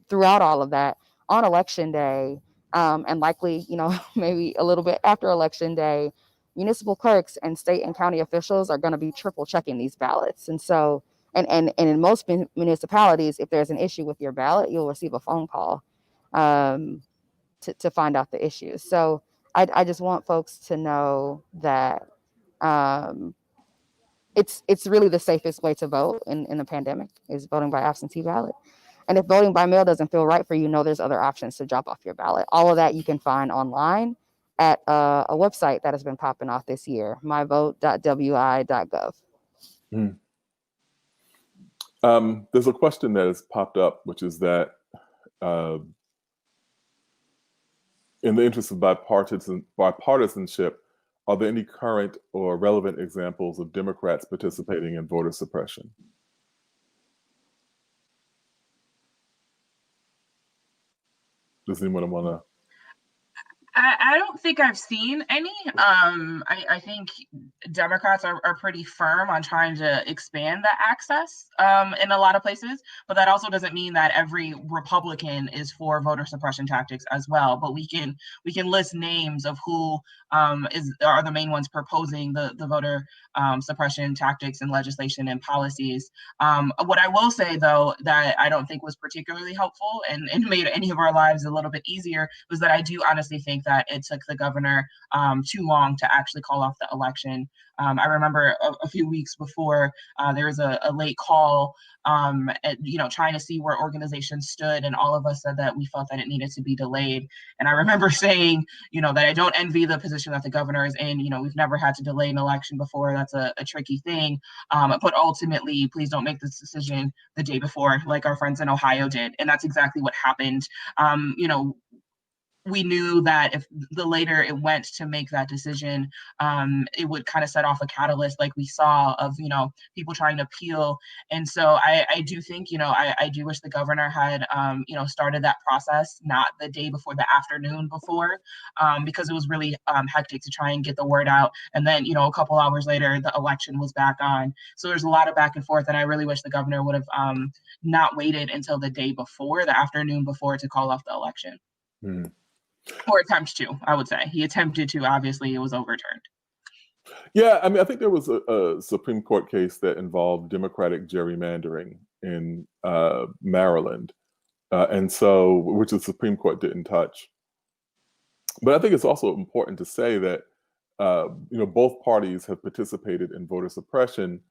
throughout all of that, on election day, and likely, maybe a little bit after election day, municipal clerks and state and county officials are going to be triple checking these ballots. And so, and in most municipalities, if there's an issue with your ballot, you'll receive a phone call to find out the issues. So I just want folks to know that it's really the safest way to vote in the pandemic is voting by absentee ballot. And if voting by mail doesn't feel right for you, there's other options to drop off your ballot. All of that you can find online at a website that has been popping off this year, myvote.wi.gov. There's a question that has popped up, which is that in the interest of bipartisanship, are there any current or relevant examples of Democrats participating in voter suppression? Does anyone want to? I don't think I've seen any. I think Democrats are pretty firm on trying to expand the access in a lot of places, but that also doesn't mean that every Republican is for voter suppression tactics as well. But we can list names of who are the main ones proposing the voter suppression tactics and legislation and policies. What I will say, though, that I don't think was particularly helpful and made any of our lives a little bit easier was that I do honestly think that it took the governor too long to actually call off the election. I remember a few weeks before there was a late call, trying to see where organizations stood, and all of us said that we felt that it needed to be delayed. And I remember saying, that I don't envy the position that the governor is in. We've never had to delay an election before. That's a tricky thing. But ultimately, please don't make this decision the day before, like our friends in Ohio did. And that's exactly what happened. We knew that if the later it went to make that decision, it would kind of set off a catalyst like we saw of, people trying to appeal. And so I do think, I do wish the governor had, started that process, not the day before, the afternoon before, because it was really hectic to try and get the word out. And then, a couple hours later, the election was back on. So there's a lot of back and forth. And I really wish the governor would have not waited until the day before, the afternoon before, to call off the election. Or attempt to, I would say. He attempted to, obviously it was overturned. Yeah, I mean, I think there was a Supreme Court case that involved Democratic gerrymandering in Maryland, and so which the Supreme Court didn't touch. But I think it's also important to say that both parties have participated in voter suppression,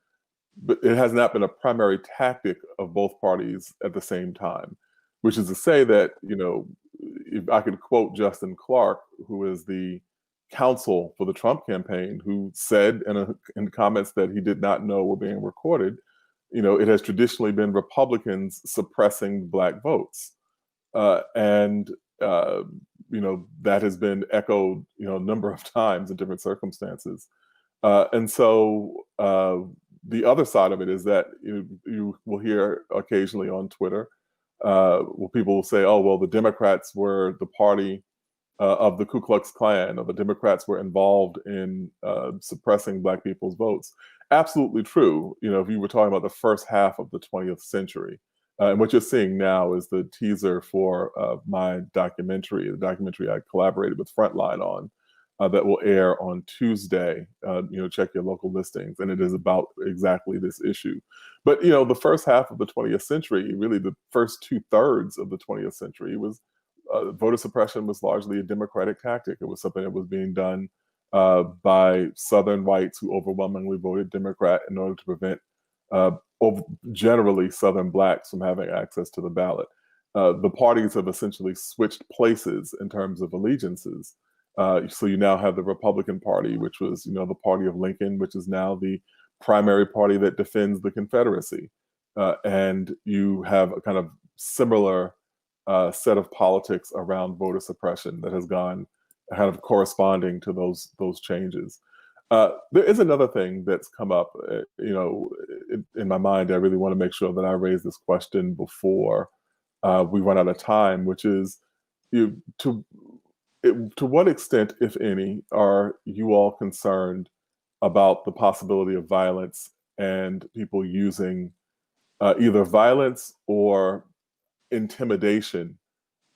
but it has not been a primary tactic of both parties at the same time, which is to say that, if I could quote Justin Clark, who is the counsel for the Trump campaign, who said in comments that he did not know were being recorded, it has traditionally been Republicans suppressing Black votes. And that has been echoed, a number of times in different circumstances. And so the other side of it is that you will hear occasionally on Twitter where people will say, oh, well, the Democrats were the party of the Ku Klux Klan, or the Democrats were involved in suppressing Black people's votes. Absolutely true. If you were talking about the first half of the 20th century, and what you're seeing now is the teaser for my documentary, the documentary I collaborated with Frontline on, that will air on Tuesday. Check your local listings, and it is about exactly this issue. But the first half of the 20th century, really the first 2/3 of the 20th century, was voter suppression was largely a Democratic tactic. It was something that was being done by Southern whites who overwhelmingly voted Democrat in order to prevent generally Southern Blacks from having access to the ballot. The parties have essentially switched places in terms of allegiances. So you now have the Republican Party, which was, the party of Lincoln, which is now the primary party that defends the Confederacy. And you have a kind of similar set of politics around voter suppression that has gone kind of corresponding to those changes. There is another thing that's come up, in my mind. I really want to make sure that I raise this question before we run out of time, which is, to what extent, if any, are you all concerned about the possibility of violence and people using either violence or intimidation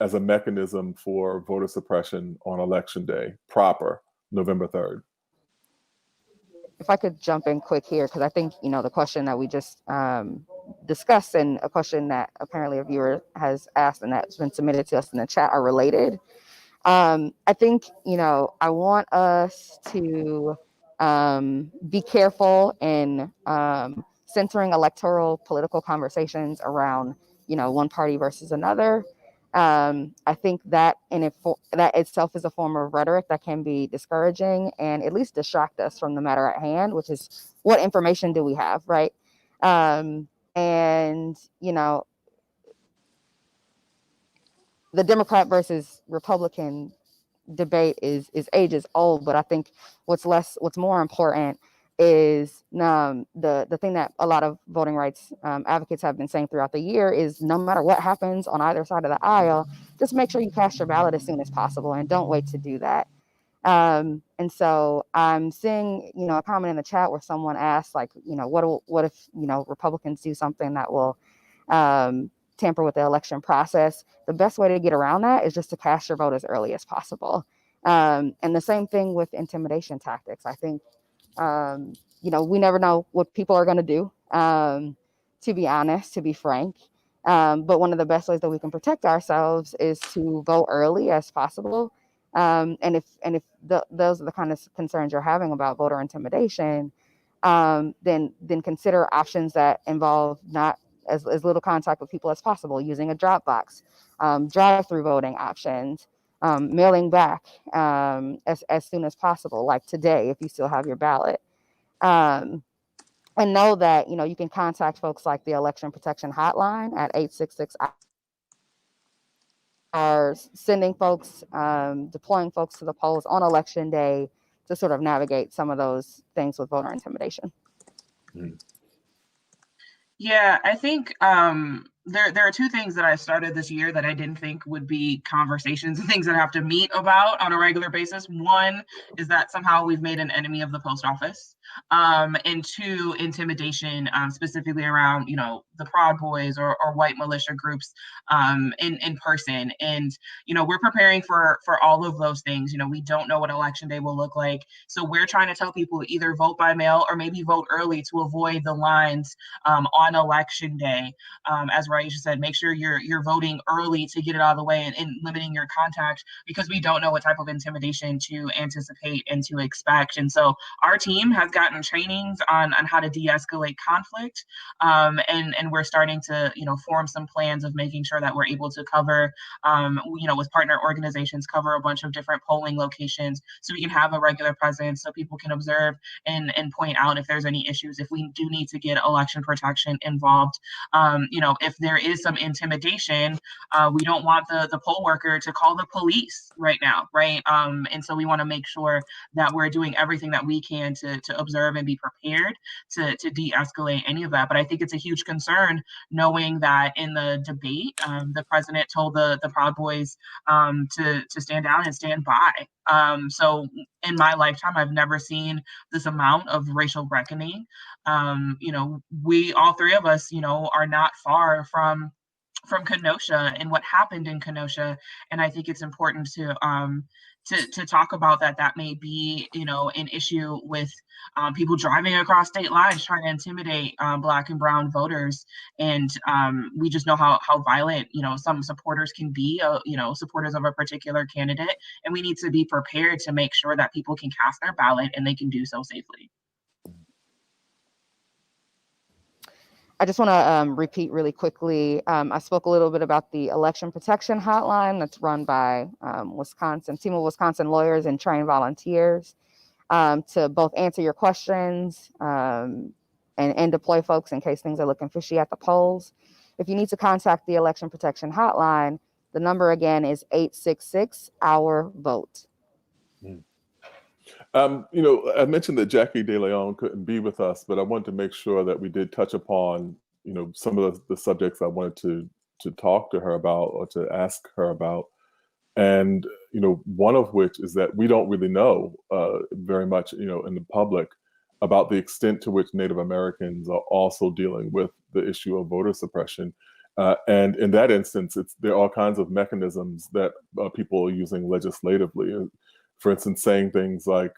as a mechanism for voter suppression on Election Day proper, November 3rd? If I could jump in quick here, because I think, the question that we just discussed and a question that apparently a viewer has asked and that's been submitted to us in the chat are related. I think, I want us to be careful in centering electoral political conversations around, one party versus another. I think that that itself is a form of rhetoric that can be discouraging and at least distract us from the matter at hand, which is what information do we have, right? And, the Democrat versus Republican debate is ages old, but I think what's more important is the thing that a lot of voting rights advocates have been saying throughout the year is no matter what happens on either side of the aisle, just make sure you cast your ballot as soon as possible and don't wait to do that. And so I'm seeing, a comment in the chat where someone asked, like, what if, Republicans do something that will tamper with the election process? The best way to get around that is just to cast your vote as early as possible. And the same thing with intimidation tactics. I think, we never know what people are going to do, to be honest, to be frank. But one of the best ways that we can protect ourselves is to vote early as possible. And if those are the kind of concerns you're having about voter intimidation, then consider options that involve not as little contact with people as possible, using a drop box, drive-through voting options, mailing back as soon as possible, like today, if you still have your ballot. And know that, you can contact folks like the Election Protection Hotline at 866 are sending folks, deploying folks to the polls on election day to sort of navigate some of those things with voter intimidation. Yeah, I think there are two things that I started this year that I didn't think would be conversations and things that I have to meet about on a regular basis. One is that somehow we've made an enemy of the post office. And two, intimidation, specifically around, the Proud Boys or white militia groups in person. And, we're preparing for all of those things. We don't know what election day will look like. So we're trying to tell people to either vote by mail or maybe vote early to avoid the lines on election day. As Raisha said, make sure you're voting early to get it out of the way and limiting your contact, because we don't know what type of intimidation to anticipate and to expect. And so our team has gotten trainings on how to de-escalate conflict. And we're starting to, form some plans of making sure that we're able to cover, with partner organizations, cover a bunch of different polling locations so we can have a regular presence so people can observe and point out if there's any issues, if we do need to get election protection involved. If there is some intimidation, we don't want the poll worker to call the police right now, right? And so we want to make sure that we're doing everything that we can to observe and be prepared to de-escalate any of that. But I think it's a huge concern knowing that in the debate, the president told the Proud Boys to stand down and stand by. So in my lifetime, I've never seen this amount of racial reckoning. We, all three of us, are not far from Kenosha and what happened in Kenosha. And I think it's important to talk about that may be, an issue with people driving across state lines trying to intimidate Black and Brown voters. And we just know how violent, some supporters can be, supporters of a particular candidate. And we need to be prepared to make sure that people can cast their ballot and they can do so safely. I just want to repeat really quickly. I spoke a little bit about the Election Protection Hotline that's run by team of Wisconsin lawyers and trained volunteers to both answer your questions and deploy folks in case things are looking fishy at the polls. If you need to contact the Election Protection Hotline, the number again is 866-OUR-VOTE. I mentioned that Jackie De Leon couldn't be with us, but I wanted to make sure that we did touch upon, some of the subjects I wanted to talk to her about or to ask her about. And, one of which is that we don't really know very much, in the public about the extent to which Native Americans are also dealing with the issue of voter suppression. And in that instance, there are all kinds of mechanisms that people are using legislatively. For instance, saying things like,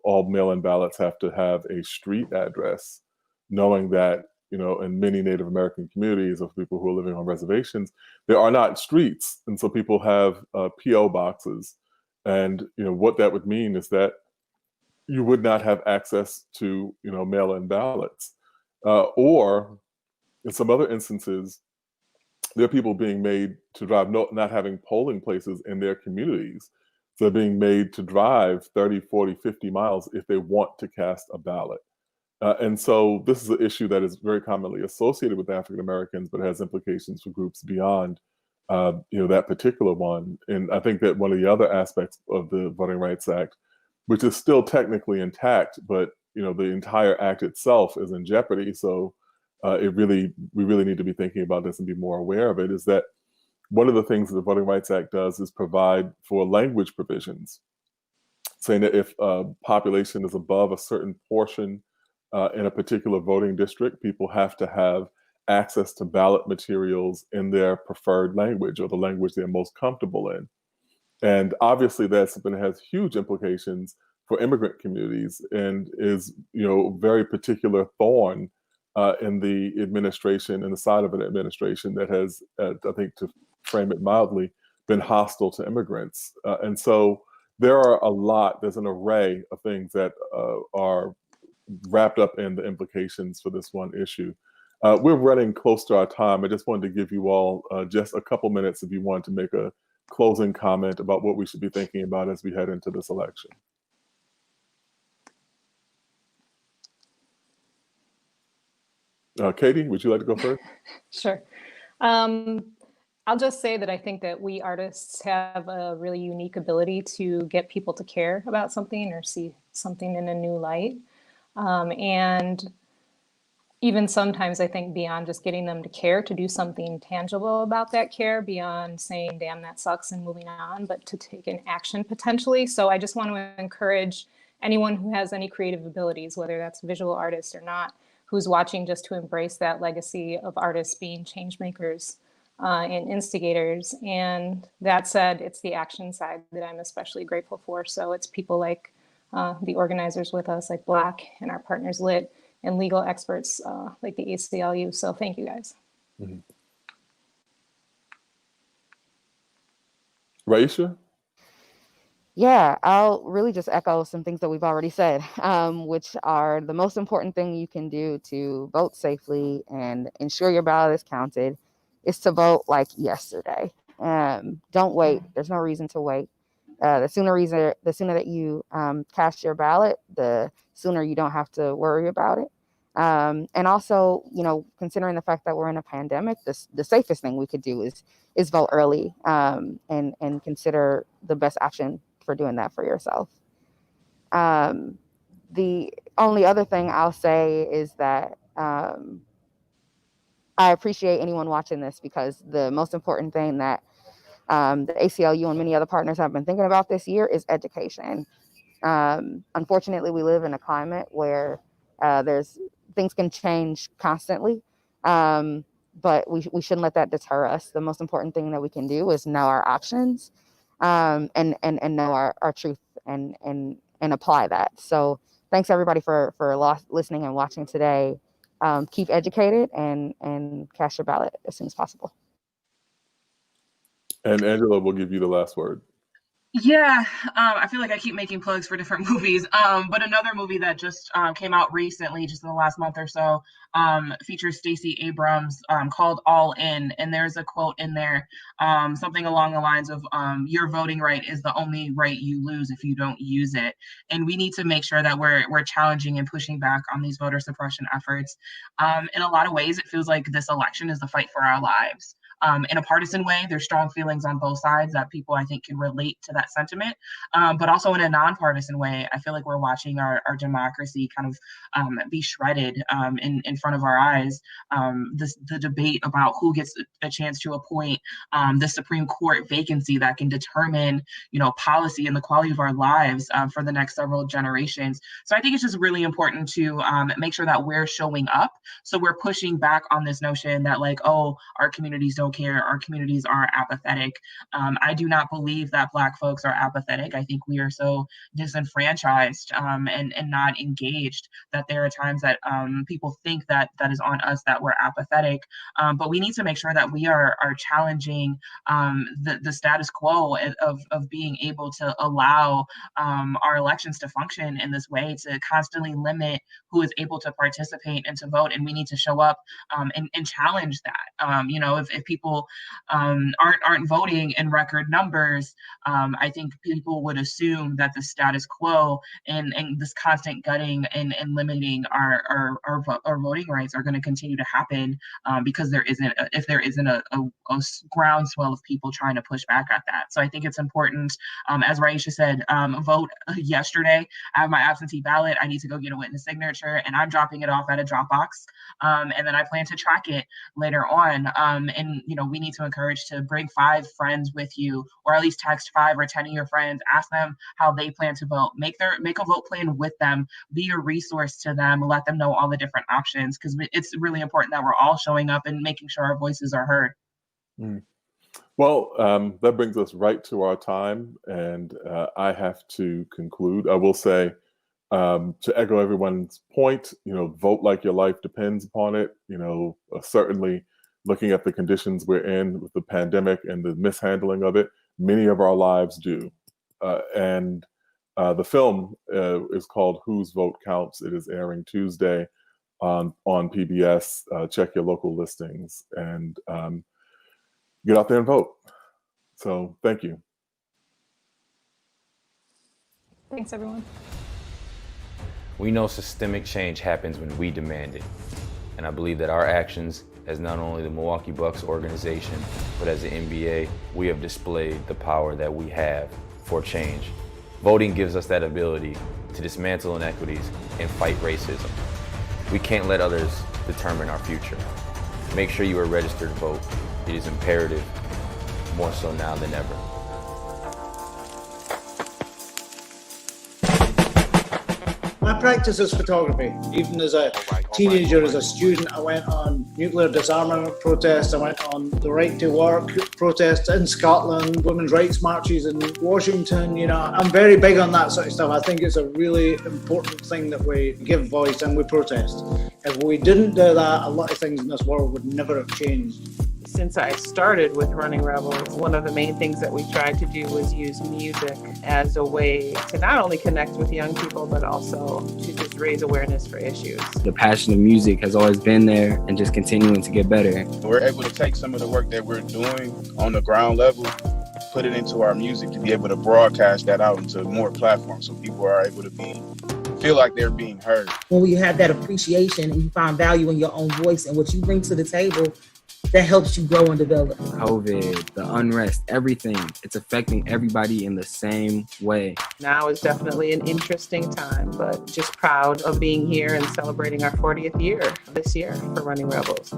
all mail-in ballots have to have a street address, knowing that, in many Native American communities of people who are living on reservations, there are not streets. And so people have P.O. boxes. And, what that would mean is that you would not have access to, mail-in ballots. Or in some other instances, there are people being made to drive, not having polling places in their communities. So they're being made to drive 30, 40, 50 miles if they want to cast a ballot. And so this is an issue that is very commonly associated with African Americans, but has implications for groups beyond, that particular one. And I think that one of the other aspects of the Voting Rights Act, which is still technically intact, but the entire act itself is in jeopardy. So we really need to be thinking about this and be more aware of it. Is that one of the things that the Voting Rights Act does is provide for language provisions, saying that if a population is above a certain portion in a particular voting district, people have to have access to ballot materials in their preferred language or the language they're most comfortable in. And obviously that's something that has huge implications for immigrant communities and is, very particular thorn in the administration, in the side of an administration that has, I think to frame it mildly, been hostile to immigrants. And so there's an array of things that are wrapped up in the implications for this one issue. We're running close to our time. I just wanted to give you all just a couple minutes if you want to make a closing comment about what we should be thinking about as we head into this election. Katie, would you like to go first? Sure. I'll just say that I think that we artists have a really unique ability to get people to care about something or see something in a new light. And even sometimes I think beyond just getting them to care, to do something tangible about that care, beyond saying, damn, that sucks and moving on, but to take an action potentially. So I just want to encourage anyone who has any creative abilities, whether that's visual artists or not, who's watching, just to embrace that legacy of artists being change makers and instigators. And that said, it's the action side that I'm especially grateful for. So it's people like the organizers with us, like Black and our partners Lit, and legal experts like the ACLU. So thank you guys. Mm-hmm. Raisha? Yeah, I'll really just echo some things that we've already said, which are the most important thing you can do to vote safely and ensure your ballot is counted is to vote like yesterday. Don't wait. There's no reason to wait. The sooner that you cast your ballot, the sooner you don't have to worry about it. And also, considering the fact that we're in a pandemic, the safest thing we could do is vote early and consider the best option for doing that for yourself. The only other thing I'll say is that I appreciate anyone watching this, because the most important thing that the ACLU and many other partners have been thinking about this year is education. Unfortunately, we live in a climate where things can change constantly, but we shouldn't let that deter us. The most important thing that we can do is know our options and know our truth and apply that. So thanks everybody for listening and watching today. Keep educated and cast your ballot as soon as possible. And Angela will give you the last word. Yeah, I feel like I keep making plugs for different movies, but another movie that just came out recently, just in the last month or so, features Stacey Abrams, called All In, and there's a quote in there, something along the lines of, your voting right is the only right you lose if you don't use it. And we need to make sure that we're challenging and pushing back on these voter suppression efforts. In a lot of ways, it feels like this election is the fight for our lives. In a partisan way, there's strong feelings on both sides that people, I think, can relate to that sentiment. But also in a nonpartisan way, I feel like we're watching our democracy kind of be shredded in front of our eyes. The debate about who gets a chance to appoint the Supreme Court vacancy that can determine, policy and the quality of our lives for the next several generations. So I think it's just really important to make sure that we're showing up. So we're pushing back on this notion that, like, oh, our communities don't care, our communities are apathetic. I do not believe that Black folks are apathetic. I think we are so disenfranchised and not engaged that there are times that people think that is on us, that we're apathetic. But we need to make sure that we are challenging the status quo of being able to allow our elections to function in this way, to constantly limit who is able to participate and to vote. And we need to show up and challenge that. If people people aren't voting in record numbers, I think people would assume that the status quo and this constant gutting and limiting our voting rights are going to continue to happen, because if there isn't a groundswell of people trying to push back at that. So I think it's important, as Raisha said, vote yesterday. I have my absentee ballot. I need to go get a witness signature, and I'm dropping it off at a Dropbox. And then I plan to track it later on. And we need to encourage to bring 5 friends with you, or at least text 5 or 10 of your friends, ask them how they plan to vote, make a vote plan with them, be a resource to them, let them know all the different options, because it's really important that we're all showing up and making sure our voices are heard. Well, that brings us right to our time, and I have to conclude. I will say, to echo everyone's point, vote like your life depends upon it. Certainly looking at the conditions we're in with the pandemic and the mishandling of it, many of our lives do. And the film is called Whose Vote Counts. It is airing Tuesday on PBS. Check your local listings and get out there and vote. So thank you. Thanks, everyone. We know systemic change happens when we demand it. And I believe that our actions, as not only the Milwaukee Bucks organization, but as the NBA, we have displayed the power that we have for change. Voting gives us that ability to dismantle inequities and fight racism. We can't let others determine our future. Make sure you are registered to vote. It is imperative, more so now than ever. My practice is photography. Even as a teenager, as a student, I went on nuclear disarmament protests. I went on the right to work protests in Scotland, women's rights marches in Washington. I'm very big on that sort of stuff. I think it's a really important thing that we give voice and we protest. If we didn't do that, a lot of things in this world would never have changed. Since I started with Running Rebels, one of the main things that we tried to do was use music as a way to not only connect with young people, but also to just raise awareness for issues. The passion of music has always been there and just continuing to get better. We're able to take some of the work that we're doing on the ground level, put it into our music to be able to broadcast that out into more platforms so people are able to feel like they're being heard. When you have that appreciation and you find value in your own voice and what you bring to the table, that helps you grow and develop. COVID, the unrest, everything, it's affecting everybody in the same way. Now is definitely an interesting time, but just proud of being here and celebrating our 40th year this year for Running Rebels.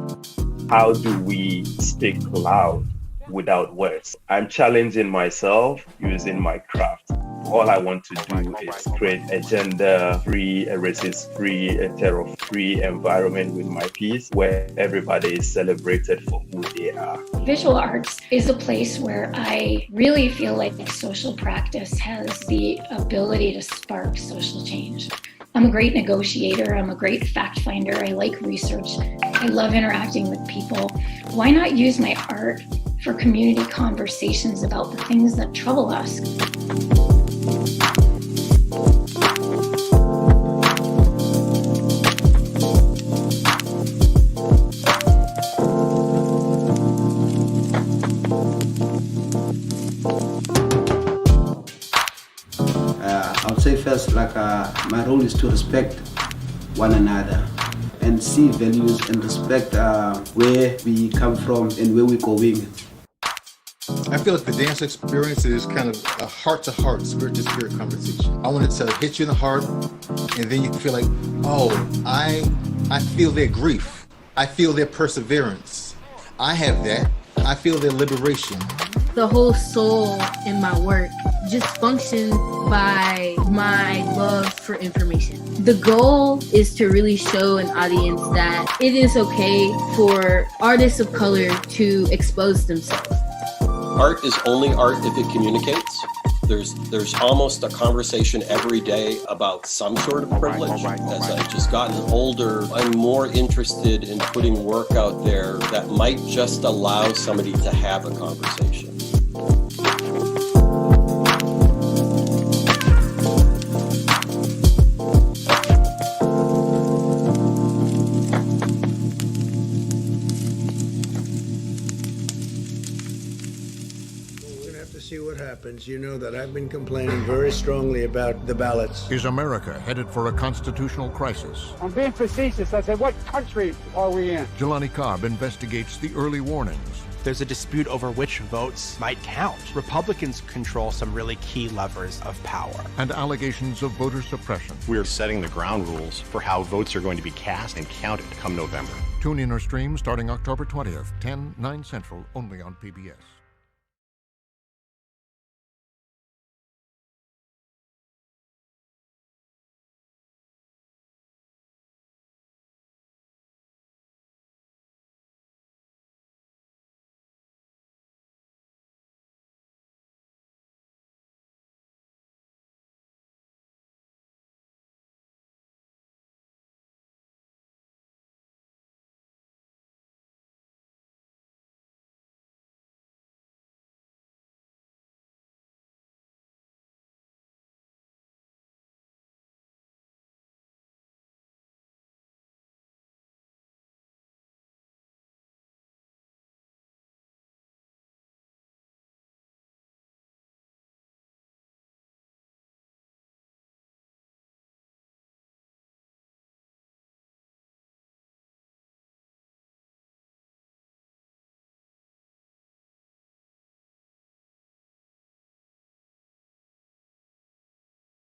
How do we speak loud without words? I'm challenging myself using my craft. All I want to do is create a gender-free, a racist-free, a terror-free environment with my piece where everybody is celebrated for who they are. Visual arts is a place where I really feel like social practice has the ability to spark social change. I'm a great negotiator. I'm a great fact finder. I like research. I love interacting with people. Why not use my art for community conversations about the things that trouble us? I would say first, my role is to respect one another and see values and respect where we come from and where we're going. I feel like the dance experience is kind of a heart-to-heart, spirit-to-spirit conversation. I want it to hit you in the heart, and then you feel like, oh, I feel their grief. I feel their perseverance. I have that. I feel their liberation. The whole soul in my work just functions by my love for information. The goal is to really show an audience that it is okay for artists of color to expose themselves. Art is only art if it communicates. There's almost a conversation every day about some sort of privilege. As I've just gotten older, I'm more interested in putting work out there that might just allow somebody to have a conversation. happens, you know that I've been complaining very strongly about the ballots. Is America headed for a constitutional crisis? I'm being facetious. I said, what country are we in? Jelani Cobb investigates the early warnings. There's a dispute over which votes might count. Republicans control some really key levers of power. And allegations of voter suppression. We are setting the ground rules for how votes are going to be cast and counted come November. Tune in or stream starting October 20th, 10, 9 Central, only on PBS.